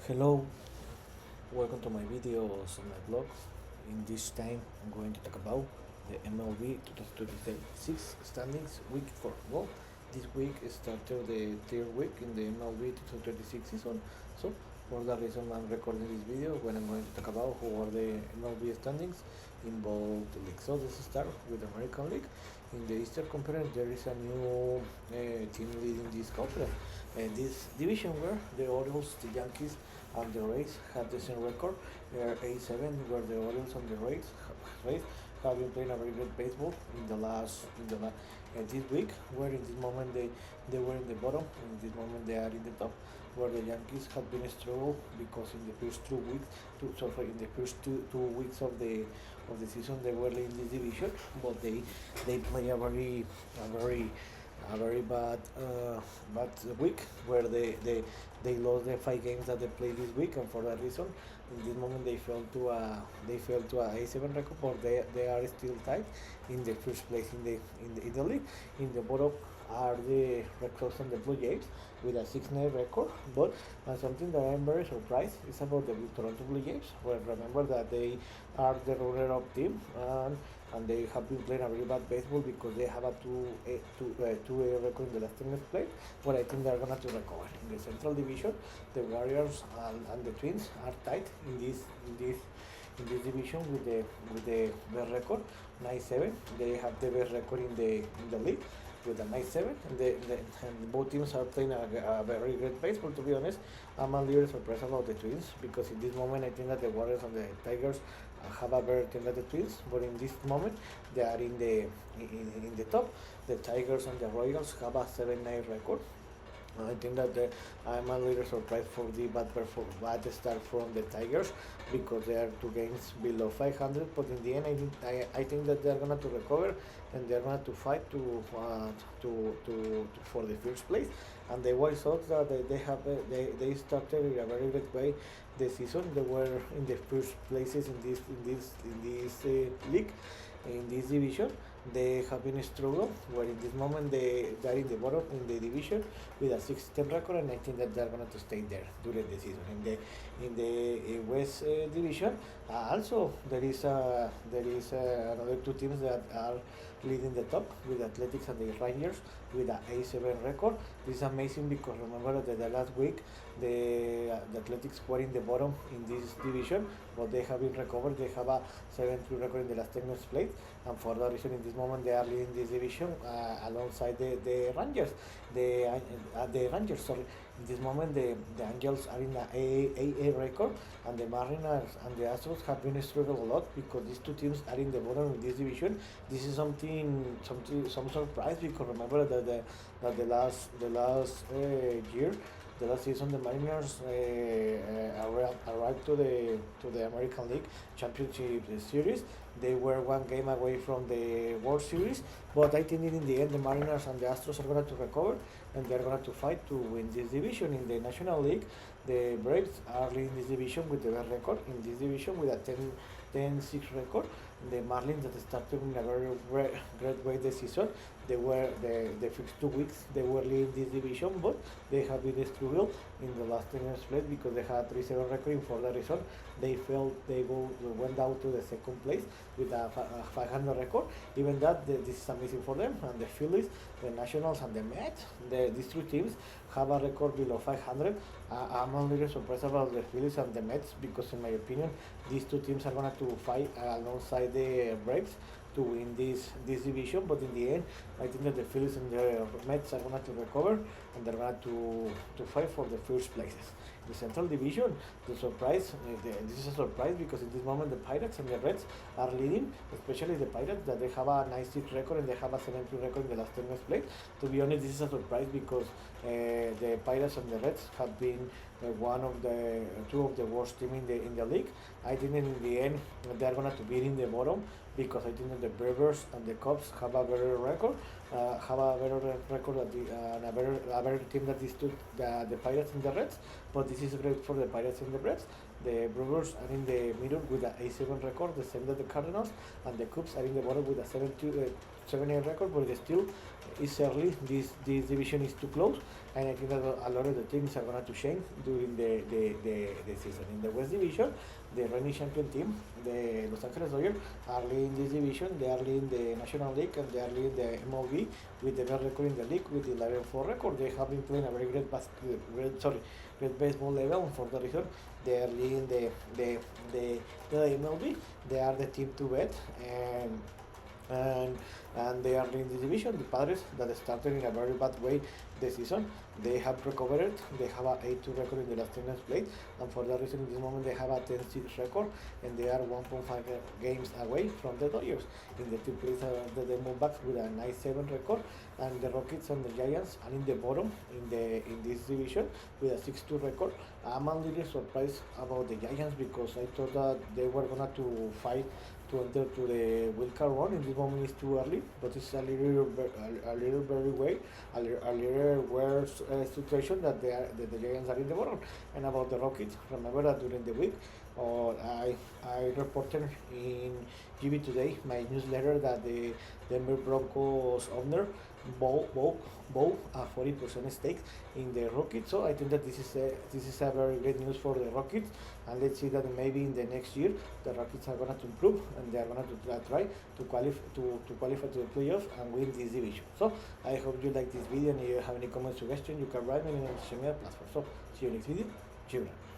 Hello, welcome to my videos on my blog. In this time, I'm going to talk about the MLB 2026 standings week 4. Well, this week started the third week in the MLB 2026 season. So, for that reason, I'm recording this video when I'm going to talk about who are the MLB standings in both leagues. So, let's start with the American League. In the Eastern Conference, there is a new team leading this conference. This division where the Orioles, the Yankees, and the Rays have the same record. They are A7, where the Orioles and the Rays have been playing a very good baseball this week. Where in this moment they were in the bottom, in this moment they are in the top. Where the Yankees have been struggle because in the first 2 weeks, in the first two weeks of the season they were in this division, but they play a very bad week where they lost the 5 games that they played this week, and for that reason, in this moment they fell to a A7 record, but they are still tied in the first place in the league. In the bottom are the Red Sox and the Blue Jays with a 6-9 record, but something that I'm very surprised is about the Toronto Blue Jays. Well, remember that they are the runner-up team, and they have been playing a very bad baseball because they have a 2-A record in the last 10 minutes played. But I think they are gonna to recover. In the Central Division, the Warriors and the Twins are tied in this division with the best record 9-7. They have the best record in the league with a 9-7, and both teams are playing a very great baseball. To be honest, I'm a little surprised about the Twins because in this moment I think that the Warriors and the Tigers have a better team than the Twins, but in this moment they are in the top. The Tigers and the Royals have a 7-9 record. I think that I'm a little surprised for the bad start from the Tigers because they are 2 games below 500. But in the end, I think that they are gonna to recover and they are gonna to fight to for the first place. And the White Sox that they started in a very good way the season. They were in the first places in this league, in this division. They have been struggle where in this moment they are in the bottom in the division with a 6-10 record, and I think that they're going to stay there during the season. In the West division, also there is another two teams that are leading the top with Athletics and the Rangers with an A7 record. This is amazing because remember that the last week the Athletics were in the bottom in this division, but they have been recovered. They have a 7-2 record in the last 10 minutes played, and for that reason, in this moment they are leading this division alongside the Rangers. The Rangers, sorry. In this moment, the Angels are in the AA record, and the Mariners and the Astros have been struggling a lot because these two teams are in the bottom of this division. This is some surprise because remember that the last year, the last season, the Mariners arrived to the American League Championship Series. They were 1 game away from the World Series, but I think in the end the Mariners and the Astros are going to recover and they're going to fight to win this division. In the National League, the Braves are leading this division with the best record in this division with a 10-6 record. The Marlins that started in a very great way this season. They were the first 2 weeks they were leading this division, but they have been struggled in the last 10 years played because they had 3-7 record. For that reason, they went down to the second place with a 500 record. Even that, this is amazing for them. And the Phillies, the Nationals, and the Mets, these three teams have a record below 500. I'm a little surprised about the Phillies and the Mets because, in my opinion, these two teams are going to fight alongside the Braves to win this division. But in the end, I think that the Phillies and the Mets are going to recover and they're going to fight for the first places. The Central Division, this is a surprise because in this moment the Pirates and the Reds are leading, especially the Pirates that they have a 9-6 record and they have a 7-2 record in the last 10 games played. To be honest, this is a surprise because the Pirates and the Reds have been two of the worst team in the league. I think in the end they are going to be in the bottom because I think that the Brewers and the Cubs have a better record, and a better team than these two, the Pirates and the Reds. But this is great for the Pirates and the Reds. The Brewers are in the middle with an A7 record, the same as the Cardinals, and the Cubs are in the bottom with a 7-8 record, but they still It's early. This division is too close, and I think that a lot of the teams are going to change during the season. In the West Division, the reigning champion team, the Los Angeles Dodgers, are leading this division. They are leading the National League and they are leading the MLB with the best record in the league with 11-4 record. They have been playing a very great baseball level, and for the reason they are leading the, the, the MLB. They are the team to bet, and and they are in this division. The Padres that started in a very bad way the season, they have recovered. They have a 8-2 record in the last 10 games played, and for that reason, in this moment they have a 10-6 record, and they are 1.5 games away from the Dodgers. In the two places, the Diamondbacks with a nice 7 record, and the Rockets and the Giants are in the bottom in this division with a 6-2 record. I'm a little surprised about the Giants because I thought that they were gonna to fight to enter to the wild card run. In this moment, it's too early, but it's a little very way, a little worse situation that the Giants are in the bottom. And about the Rockets, remember that during the week, I reported in GB Today, my newsletter, that the Denver Broncos owner bought a 40% stake in the Rockets. So I think that this is a very great news for the Rockets, and let's see that maybe in the next year the Rockets are going to improve and they are going to try to qualify to the playoffs and win this division. So I hope you like this video, and if you have any comments, suggestions, you can write me on the social media platform. So see you next video. Cheers.